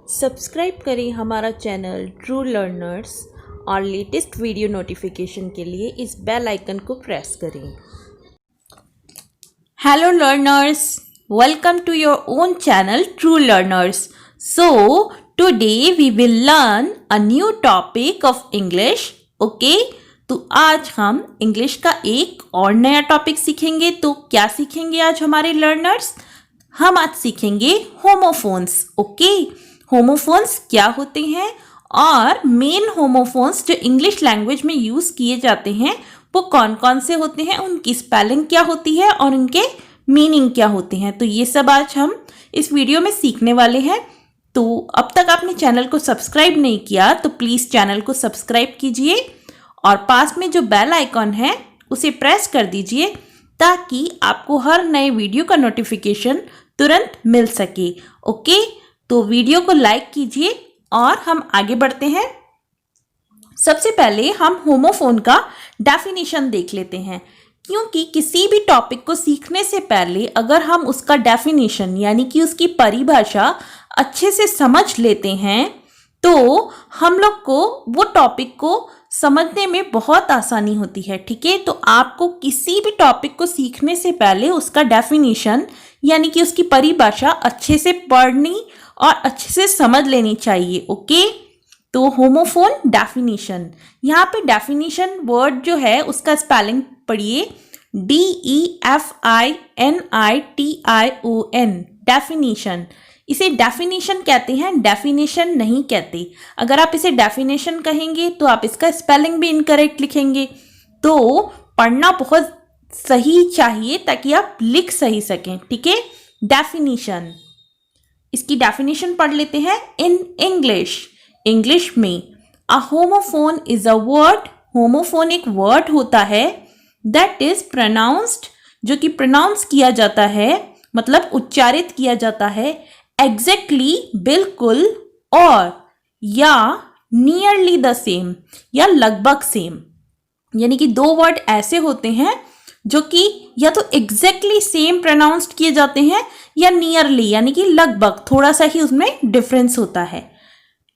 Subscribe करें हमारा channel true learners और लेटेस्ट वीडियो नोटिफिकेशन के लिए इस बेल आइकन को प्रेस करें। Hello learners, welcome to your own channel true learners. So today we will learn a new topic of English. Okay, तो आज हम इंग्लिश का एक और नया टॉपिक सीखेंगे। तो क्या सीखेंगे आज हमारे लर्नर्स? हम आज सीखेंगे होमोफोन्स। ओके, होमोफोन्स क्या होते हैं और मेन होमोफोन्स जो इंग्लिश लैंग्वेज में यूज़ किए जाते हैं वो कौन कौन से होते हैं, उनकी स्पेलिंग क्या होती है और उनके मीनिंग क्या होते हैं। तो ये सब आज हम इस वीडियो में सीखने वाले हैं। तो अब तक आपने चैनल को सब्सक्राइब नहीं किया तो प्लीज़ चैनल को सब्सक्राइब कीजिए और पास में जो बेल आइकॉन है उसे प्रेस कर दीजिए ताकि आपको हर नए वीडियो का नोटिफिकेशन तुरंत मिल सके। ओके, तो वीडियो को लाइक कीजिए और हम आगे बढ़ते हैं। सबसे पहले हम होमोफोन का डेफिनेशन देख लेते हैं, क्योंकि किसी भी टॉपिक को सीखने से पहले अगर हम उसका डेफिनेशन यानी कि उसकी परिभाषा अच्छे से समझ लेते हैं तो हम लोग को वो टॉपिक को समझने में बहुत आसानी होती है। ठीक है, तो आपको किसी भी टॉपिक को सीखने से पहले उसका डेफिनेशन यानी कि उसकी परिभाषा अच्छे से पढ़नी और अच्छे से समझ लेनी चाहिए। ओके, तो होमोफोन डेफिनेशन, यहाँ पे डेफिनेशन वर्ड जो है उसका स्पेलिंग पढ़िए, DEFINITION, डेफिनेशन। इसे डेफिनेशन कहते हैं, डेफिनेशन नहीं कहते। अगर आप इसे डेफिनेशन कहेंगे तो आप इसका स्पेलिंग भी इनकरेक्ट लिखेंगे। तो पढ़ना बहुत सही चाहिए ताकि आप लिख सही सकें। ठीक है, डेफिनेशन, इसकी डेफिनेशन पढ़ लेते हैं इन इंग्लिश। इंग्लिश में a homophone is a word, homophone एक वर्ड होता है दैट इज प्रोनाउंस्ड, जो कि प्रोनाउंस किया जाता है, मतलब उच्चारित किया जाता है, एग्जैक्टली बिल्कुल, और या नियरली द सेम, या लगभग सेम। यानी कि दो वर्ड ऐसे होते हैं जो कि या तो एग्जैक्टली सेम प्रोनाउंस्ड किए जाते हैं या नियरली यानी कि लगभग, थोड़ा सा ही उसमें डिफरेंस होता है।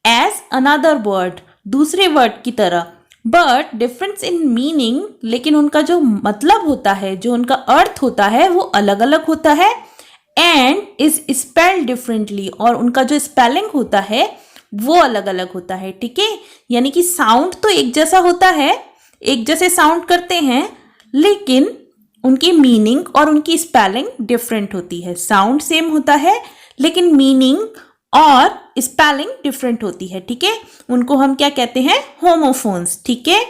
एज अनदर वर्ड, दूसरे वर्ड की तरह, बट डिफरेंस इन मीनिंग, लेकिन उनका जो मतलब होता है, जो उनका अर्थ होता है वो अलग अलग होता है। एंड इज स्पेल्ड डिफरेंटली, और उनका जो स्पेलिंग होता है वो अलग अलग होता है। ठीक है, यानी कि साउंड तो एक जैसा होता है, एक जैसे साउंड करते हैं, लेकिन उनकी मीनिंग और उनकी स्पेलिंग डिफरेंट होती है। साउंड सेम होता है लेकिन मीनिंग और स्पेलिंग डिफरेंट होती है। ठीक है, उनको हम क्या कहते हैं? होमोफोन्स। ठीक है,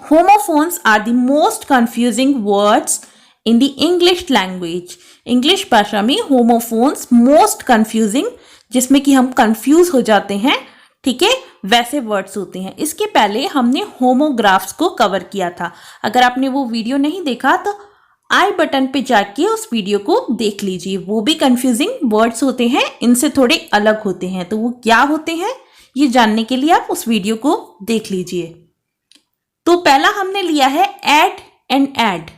homophones are the most confusing words in the English language. English भाषा में होमोफोन्स मोस्ट कंफ्यूजिंग, जिसमें कि हम कंफ्यूज हो जाते हैं, ठीक है, वैसे वर्ड्स होते हैं। इसके पहले हमने होमोग्राफ्स को कवर किया था। अगर आपने वो वीडियो नहीं देखा तो आई बटन पे जाके उस वीडियो को देख लीजिए। वो भी कंफ्यूजिंग वर्ड्स होते हैं, इनसे थोड़े अलग होते हैं। तो वो क्या होते हैं ये जानने के लिए आप उस वीडियो को देख लीजिए। तो पहला हमने लिया है एड एंड एड।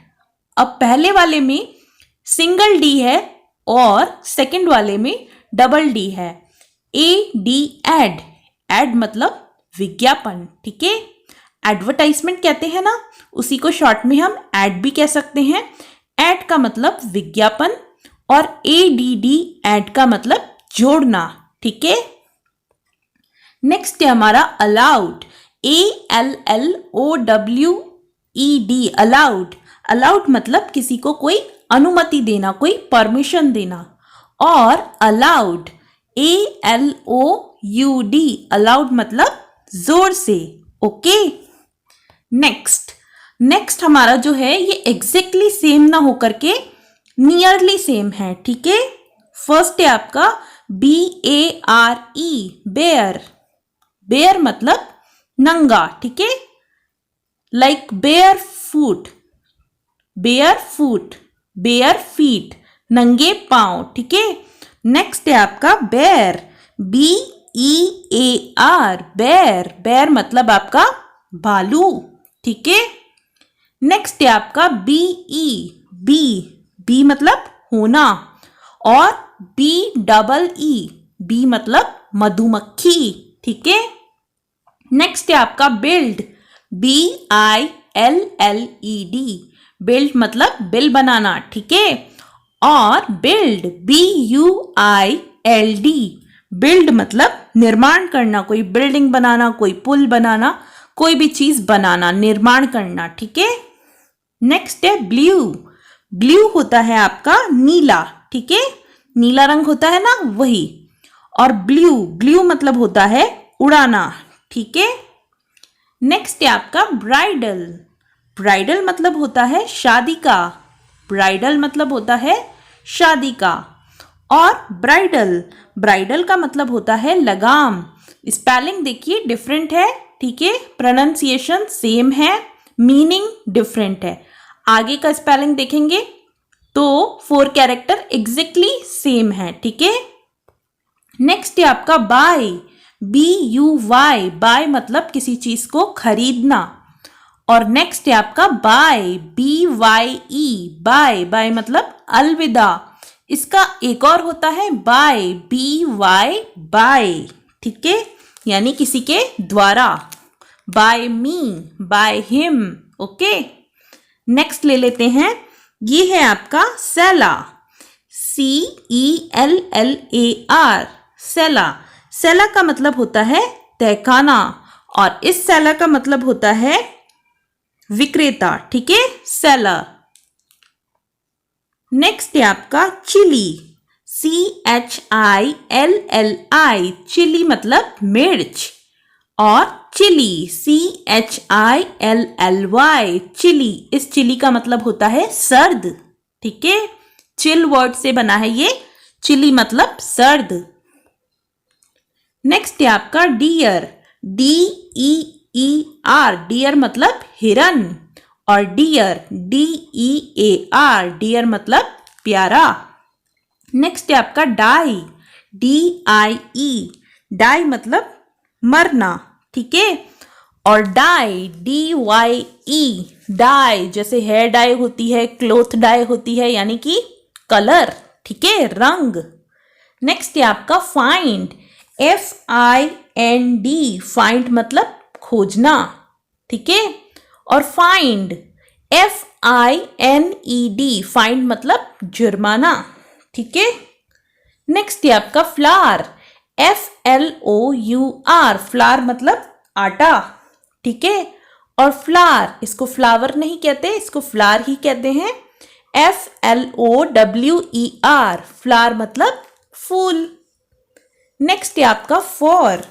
अब पहले वाले में सिंगल डी है और सेकंड वाले में डबल डी है। AD, ad. एड मतलब विज्ञापन। ठीक है, एडवर्टाइजमेंट कहते हैं ना, उसी को शॉर्ट में हम एड भी कह सकते हैं। एड का मतलब विज्ञापन और ADD, एड का मतलब जोड़ना। ठीक है, नेक्स्ट है हमारा अलाउड, ALLOWED, अलाउड। अलाउड मतलब किसी को कोई अनुमति देना, कोई परमिशन देना। और अलाउड, ALOUD, अलाउड मतलब जोर से। ओके, नेक्स्ट हमारा जो है ये एग्जैक्टली सेम ना होकर के नियरली सेम है। ठीक है, फर्स्ट है आपका BARE, बेयर। बेयर मतलब नंगा। ठीक है, लाइक बेयर फूट, बेयर फीट, नंगे पांव। ठीक है, नेक्स्ट है आपका बेयर, BEAR, बेयर। बेयर मतलब आपका भालू। ठीक है, नेक्स्ट है आपका BE, बी मतलब होना, और BEE, बी मतलब मधुमक्खी, ठीक है। नेक्स्ट है आपका बिल्ड, BILLED, बिल्ड मतलब बिल बनाना, ठीक है। और बिल्ड, BUILD, बिल्ड मतलब निर्माण करना, कोई बिल्डिंग बनाना, कोई पुल बनाना, कोई भी चीज बनाना, निर्माण करना, ठीक है। नेक्स्ट है ब्लू, ब्लू होता है आपका नीला, ठीक है, नीला रंग होता है ना वही। और ब्लू, ब्लू मतलब होता है उड़ाना, ठीक है। नेक्स्ट है आपका ब्राइडल, ब्राइडल मतलब होता है शादी का, ब्राइडल मतलब होता है शादी का। और ब्राइडल, ब्राइडल का मतलब होता है लगाम। स्पेलिंग देखिए डिफरेंट है, ठीक है, प्रोनाउंसिएशन सेम है, मीनिंग डिफरेंट है। आगे का स्पेलिंग देखेंगे तो 4 कैरेक्टर एग्जैक्टली सेम है, ठीक है। नेक्स्ट है आपका बाय, BUY, बाय मतलब किसी चीज को खरीदना। और नेक्स्ट है आपका बाय, BYE, बाय, बाय मतलब अलविदा। इसका एक और होता है बाय, BY, बाय, ठीक है, यानी किसी के द्वारा। By me, by him, okay. Next ले लेते हैं, ये है आपका सेला, CELLAR, सेला। सेला का मतलब होता है तहखाना, और इस सेला का मतलब होता है विक्रेता, ठीक है, सेलर। नेक्स्ट है आपका चिली, CHILLI, चिली मतलब मिर्च। और चिली, CHILLY, चिली, इस चिली का मतलब होता है सर्द, ठीक है, चिल वर्ड से बना है ये, चिली मतलब सर्द। नेक्स्ट है आपका डियर, DEER, डियर मतलब हिरन। और डियर, DEAR, डियर मतलब प्यारा। नेक्स्ट है आपका डाई, DIE, डाई मतलब मरना, ठीक है। और डाई, DYE, डाई जैसे हेयर डाई होती है, क्लोथ डाई होती है, यानी कि कलर, ठीक है, रंग। नेक्स्ट है आपका फाइंड, FIND, फाइंड मतलब खोजना, ठीक है। और फाइंड, FINED, फाइंड मतलब जुर्माना, ठीक है। नेक्स्ट है आपका फ्लावर, FLOUR, फ्लावर मतलब आटा, ठीक है। और फ्लावर, इसको फ्लावर नहीं कहते, इसको फ्लावर ही कहते हैं, FLOWER, फ्लावर मतलब फूल। नेक्स्ट है आपका फॉर,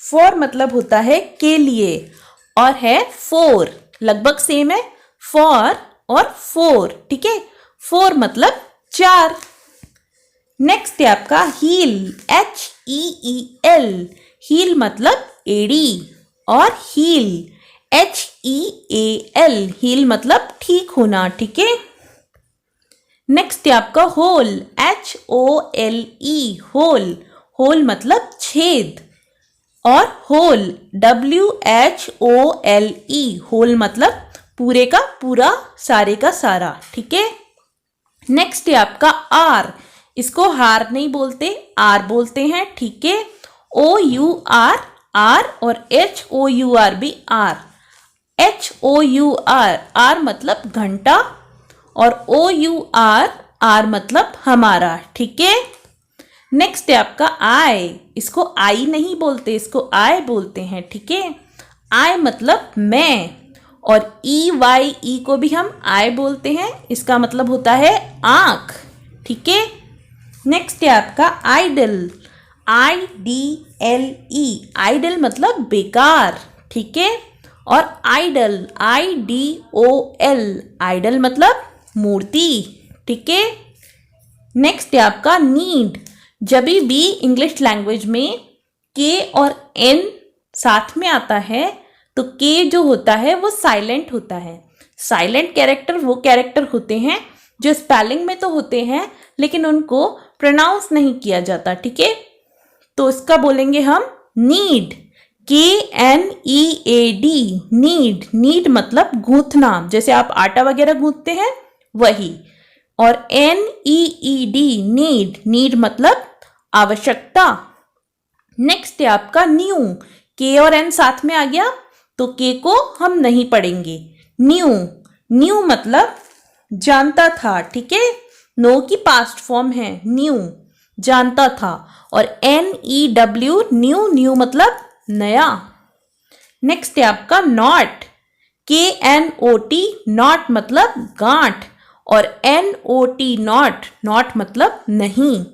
फॉर मतलब होता है के लिए, और है फोर, लगभग सेम है, फॉर और फोर, ठीक है, फोर मतलब 4। नेक्स्ट है आपका हील, HEEL, हील मतलब एड़ी। और हील, HEAL, हील मतलब ठीक होना, ठीक है। नेक्स्ट है आपका होल, HOLE, होल, होल मतलब छेद। और होल, WHOLE, होल मतलब पूरे का पूरा, सारे का सारा, ठीक है। नेक्स्ट है आपका आर, इसको हार नहीं बोलते, आर बोलते हैं, ठीक है। OUR, आर, और HOUR भी आर, HOUR, आर मतलब घंटा, और OUR, आर मतलब हमारा, ठीक है। नेक्स्ट है आपका आई, इसको आई नहीं बोलते, इसको आई बोलते हैं, ठीक है। आई मतलब मैं, और EYE को भी हम आई बोलते हैं, इसका मतलब होता है आंख, ठीक है। नेक्स्ट है आपका आइडल, IDLE, आइडल मतलब बेकार, ठीक है। और आइडल, IDOL, आइडल मतलब मूर्ति, ठीक है। नेक्स्ट है आपका नीड, जब भी इंग्लिश लैंग्वेज में के और एन साथ में आता है तो के जो होता है वो साइलेंट होता है। साइलेंट कैरेक्टर वो कैरेक्टर होते हैं जो स्पेलिंग में तो होते हैं लेकिन उनको प्रोनाउंस नहीं किया जाता, ठीक है। तो इसका बोलेंगे हम नीड, KNEAD, नीड। नीड मतलब गूंथना, जैसे आप आटा वगैरह गूंथते हैं वही। और NEED, नीड, नीड मतलब आवश्यकता। नेक्स्ट है आपका न्यू, के और एन साथ में आ गया तो के को हम नहीं पढ़ेंगे। न्यू, न्यू मतलब जानता था, ठीक है, नो की पास्ट फॉर्म है न्यू, जानता था। और NEW न्यू, न्यू मतलब नया। नेक्स्ट है आपका नॉट, KNOT नॉट मतलब गांठ और NOT नॉट, नॉट मतलब नहीं।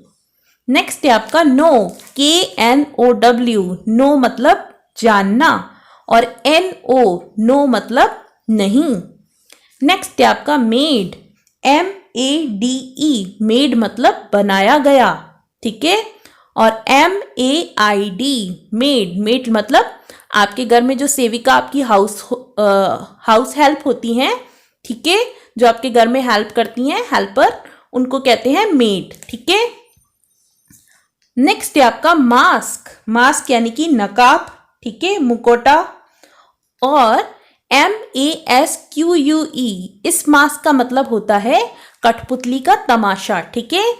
नेक्स्ट है आपका नो, KNOW नो मतलब जानना और NO नो मतलब नहीं। नेक्स्ट है आपका मेड, MADE मेड मतलब बनाया गया, ठीक है। और MAID मेड, मेड मतलब आपके घर में जो सेविका आपकी हाउस हेल्प होती हैं, ठीक है, जो आपके घर में हेल्प करती हैं, हेल्पर, उनको कहते हैं मेड, ठीक है। नेक्स्ट है आपका मास्क, मास्क यानी कि नकाब, ठीक है, मुकोटा। और MASQUE इस मास्क का मतलब होता है कठपुतली का तमाशा, ठीक है।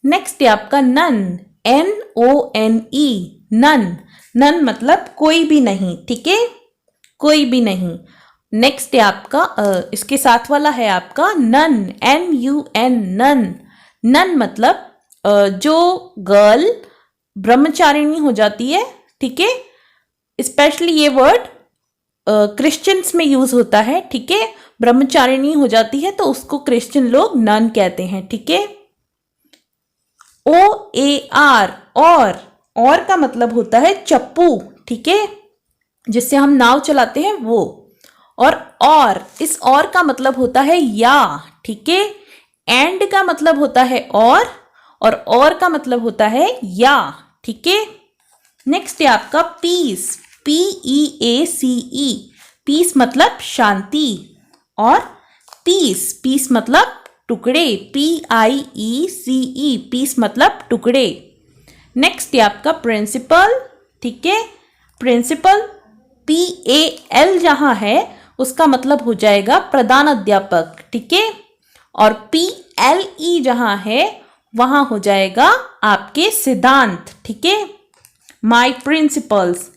नेक्स्ट है आपका नन, NONE नन, नन मतलब कोई भी नहीं, ठीक है, कोई भी नहीं। नेक्स्ट है आपका इसके साथ वाला है आपका नन, NUN नन, नन मतलब जो गर्ल ब्रह्मचारिणी हो जाती है, ठीक है। स्पेशली ये वर्ड क्रिश्चियंस में यूज होता है, ठीक है, ब्रह्मचारिणी हो जाती है तो उसको क्रिश्चियन लोग नन कहते हैं, ठीक है। OAR और का मतलब होता है चप्पू, ठीक है, जिससे हम नाव चलाते हैं वो। और इस और का मतलब होता है या, ठीक है। एंड का मतलब होता है और का मतलब होता है या, ठीक है। नेक्स्ट है आपका पीस, PEACE पीस मतलब शांति। और पीस मतलब टुकड़े, PIECE पीस मतलब टुकड़े। नेक्स्ट है आपका प्रिंसिपल, ठीक है, प्रिंसिपल PAL जहां है उसका मतलब हो जाएगा प्रधान अध्यापक, ठीक है। और PLE जहां है वहां हो जाएगा आपके सिद्धांत, ठीक है, माय प्रिंसिपल्स।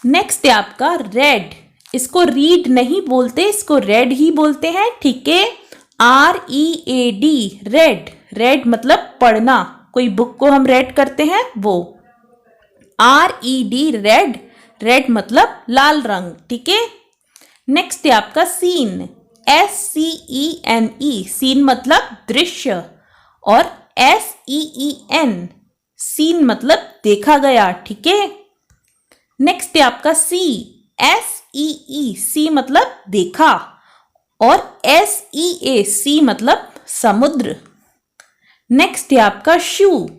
नेक्स्ट है आपका रेड, इसको रीड नहीं बोलते, इसको रेड ही बोलते हैं, ठीक है, READ रेड, रेड मतलब पढ़ना, कोई बुक को हम रेड करते हैं वो। RED रेड, रेड मतलब लाल रंग, ठीक है। नेक्स्ट है आपका सीन, SCENE सीन मतलब दृश्य। और SEEN सीन मतलब देखा गया, ठीक है। नेक्स्ट है आपका SEE सी मतलब देखा। और SEA मतलब समुद्र। नेक्स्ट है आपका शू,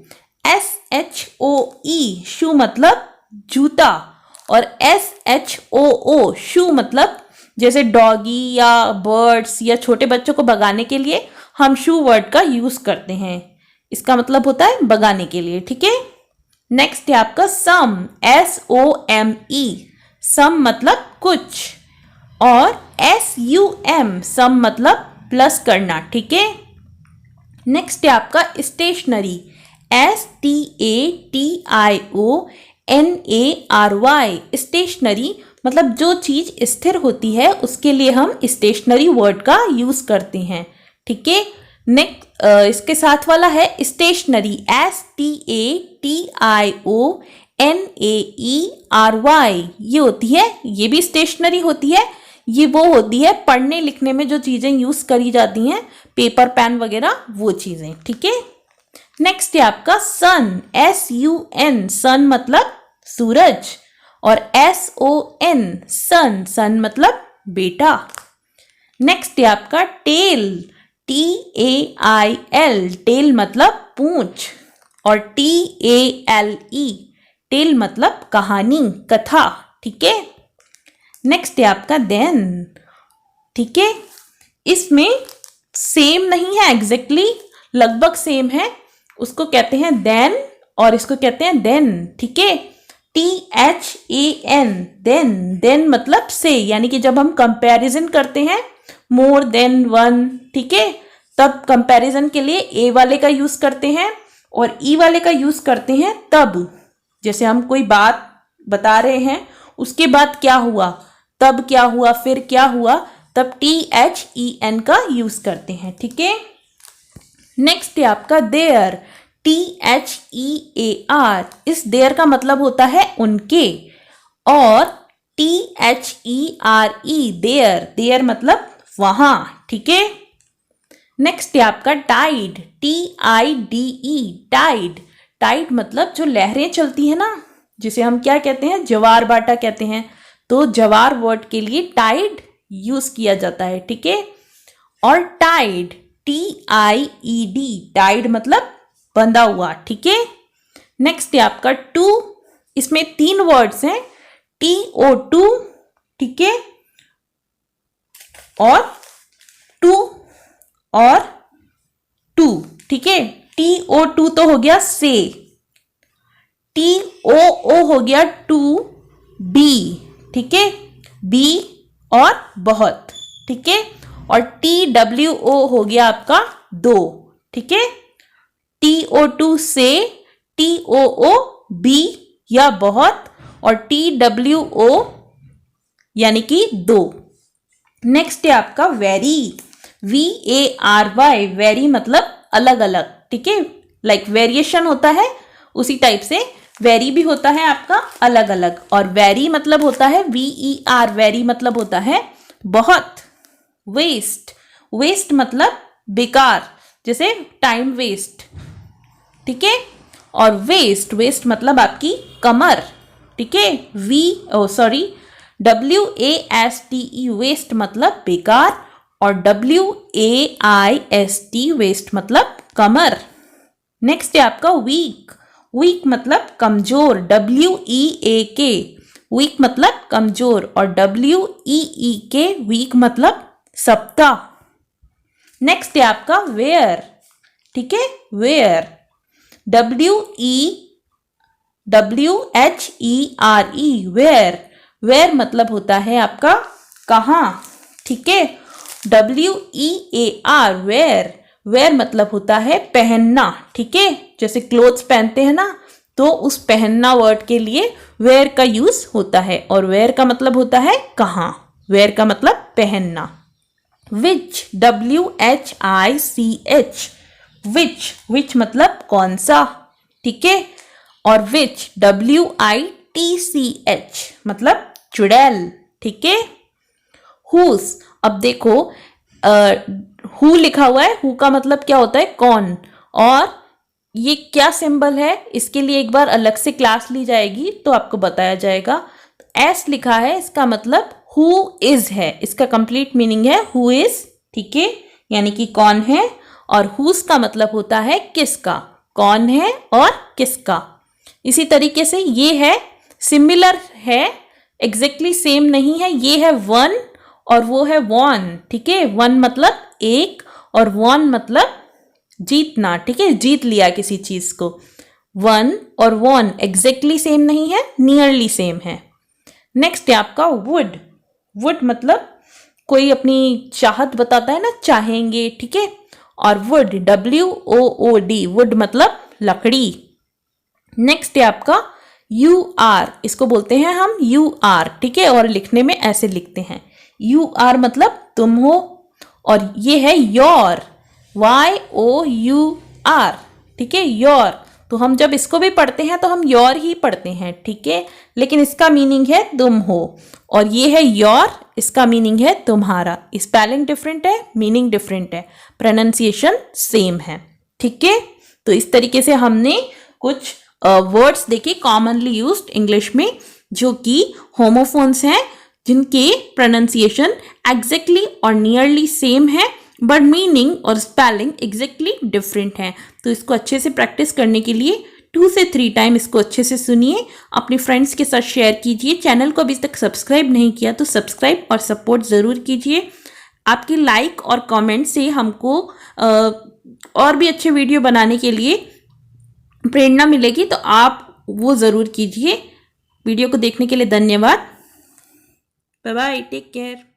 SHOE शू मतलब जूता। और SHOO शू मतलब जैसे डॉगी या बर्ड्स या छोटे बच्चों को भगाने के लिए हम शू वर्ड का यूज करते हैं, इसका मतलब होता है भगाने के लिए, ठीक है। नेक्स्ट है आपका सम, SOME सम मतलब कुछ। और SUM सम मतलब प्लस करना, ठीक है। नेक्स्ट है आपका स्टेशनरी, STATIONARY स्टेशनरी मतलब जो चीज स्थिर होती है उसके लिए हम स्टेशनरी वर्ड का यूज करते हैं, ठीक है। नेक्स्ट इसके साथ वाला है स्टेशनरी, STATIONAERY ये होती है, ये भी स्टेशनरी होती है, ये वो होती है पढ़ने लिखने में जो चीजें यूज करी जाती हैं, पेपर पेन वगैरह वो चीजें, ठीक है। नेक्स्ट है आपका सन, SUN सन मतलब सूरज। और SON सन, सन मतलब बेटा। नेक्स्ट है आपका टेल, TAIL टेल मतलब पूंछ। और TALE टेल मतलब कहानी, कथा, ठीक है। नेक्स्ट है आपका देन, ठीक है, इसमें सेम नहीं है एग्जैक्टली, लगभग सेम है, उसको कहते हैं देन और इसको कहते हैं देन, ठीक है। THAN देन, देन मतलब से, यानी कि जब हम कंपैरिजन करते हैं मोर देन वन, ठीक है, तब कंपैरिजन के लिए ए वाले का यूज करते हैं और ई वाले का यूज करते हैं तब, जैसे हम कोई बात बता रहे हैं उसके बाद क्या हुआ, तब क्या हुआ, फिर क्या हुआ, तब THEN का यूज करते हैं। ठीक है, नेक्स्ट है आपका देयर, THEAR। इस देयर का मतलब होता है उनके, और THERE देयर, देयर मतलब वहां। ठीक है, नेक्स्ट है आपका टाइड, TIDE टाइड। टाइड मतलब जो लहरें चलती है ना, जिसे हम क्या कहते हैं, ज्वार भाटा कहते हैं, तो ज्वार वर्ड के लिए टाइड यूज किया जाता है। ठीक है, और टाइड, TIED टाइड मतलब बंधा हुआ। ठीक है, नेक्स्ट है आपका टू, इसमें 3 वर्ड्स हैं, TO2, ठीक है, और टू और टू। ठीक है, TO2 तो हो गया से, TOO हो गया टू, बी, ठीक है, बी और बहुत। ठीक है, और TWO हो गया आपका दो। ठीक है, TO2 से, TOO बी या बहुत, और TWO यानी कि दो। नेक्स्ट है आपका वेरी, VARY, वेरी मतलब अलग अलग। ठीक है, लाइक वेरिएशन होता है उसी टाइप से वेरी भी होता है आपका अलग अलग, और वेरी मतलब होता है VER, वेरी मतलब होता है बहुत। वेस्ट, वेस्ट मतलब बेकार, जैसे टाइम वेस्ट। ठीक है, और वेस्ट, वेस्ट मतलब आपकी कमर। ठीक है, WASTE वेस्ट मतलब बेकार, और WAIST वेस्ट मतलब कमर। नेक्स्ट है आपका वीक, वीक मतलब कमजोर, WEAK वीक मतलब कमजोर, और WEEK वीक मतलब सप्ताह। नेक्स्ट है आपका वेयर। ठीक है, वेयर, WEWHERE वेयर, वेयर मतलब होता है आपका कहाँ। ठीक है, WEAR वेयर, वेयर मतलब होता है पहनना। ठीक है, जैसे क्लोथ्स पहनते हैं ना, तो उस पहनना वर्ड के लिए वेयर का यूज होता है, और वेयर का मतलब होता है कहाँ, वेयर का मतलब पहनना। विच, WHICH विच, विच मतलब कौन सा। ठीक है, और विच WITCH मतलब चुड़ैल। ठीक है, हुस, अब देखो हु लिखा हुआ है, हु का मतलब क्या होता है कौन, और ये क्या सिंबल है, इसके लिए एक बार अलग से क्लास ली जाएगी तो आपको बताया जाएगा। एस लिखा है, इसका मतलब हु इज है, इसका कंप्लीट मीनिंग है हु इज। ठीक है, यानी कि कौन है, और हुस का मतलब होता है किसका, कौन है और किसका। इसी तरीके से ये है, सिमिलर है, एग्जैक्टली सेम नहीं है, ये है वन और वो है वॉन। ठीक है, वन मतलब एक और वॉन मतलब जीतना। ठीक है, जीत लिया किसी चीज को। वन और वॉन एग्जैक्टली सेम नहीं है, नियरली सेम है। नेक्स्ट है आपका वुड, वुड मतलब कोई अपनी चाहत बताता है ना, चाहेंगे। ठीक है, और वुड WOOD वुड मतलब लकड़ी। नेक्स्ट है आपका UR, इसको बोलते हैं हम UR। ठीक है, और लिखने में ऐसे लिखते हैं, UR मतलब तुम हो, और ये है योर, YOUR। ठीक है, योर, तो हम जब इसको भी पढ़ते हैं तो हम योर ही पढ़ते हैं। ठीक है, लेकिन इसका मीनिंग है तुम हो, और ये है योर, इसका मीनिंग है तुम्हारा। स्पेलिंग डिफरेंट है, मीनिंग डिफरेंट है, प्रोनाउंसिएशन सेम है। ठीक है, तो इस तरीके से हमने कुछ वर्ड्स देखे कॉमनली यूज्ड इंग्लिश में, जो कि होमोफोन्स हैं, जिनके प्रोनाउंसिएशन एग्जैक्टली और नियरली सेम है, बट मीनिंग और स्पेलिंग एग्जैक्टली डिफरेंट है। तो इसको अच्छे से प्रैक्टिस करने के लिए 2 से 3 टाइम इसको अच्छे से सुनिए, अपने फ्रेंड्स के साथ शेयर कीजिए। चैनल को अभी तक सब्सक्राइब नहीं किया तो सब्सक्राइब और सपोर्ट ज़रूर कीजिए। आपकी लाइक और कमेंट से हमको और भी अच्छे वीडियो बनाने के लिए प्रेरणा मिलेगी, तो आप वो ज़रूर कीजिए। वीडियो को देखने के लिए धन्यवाद। Bye bye, take care.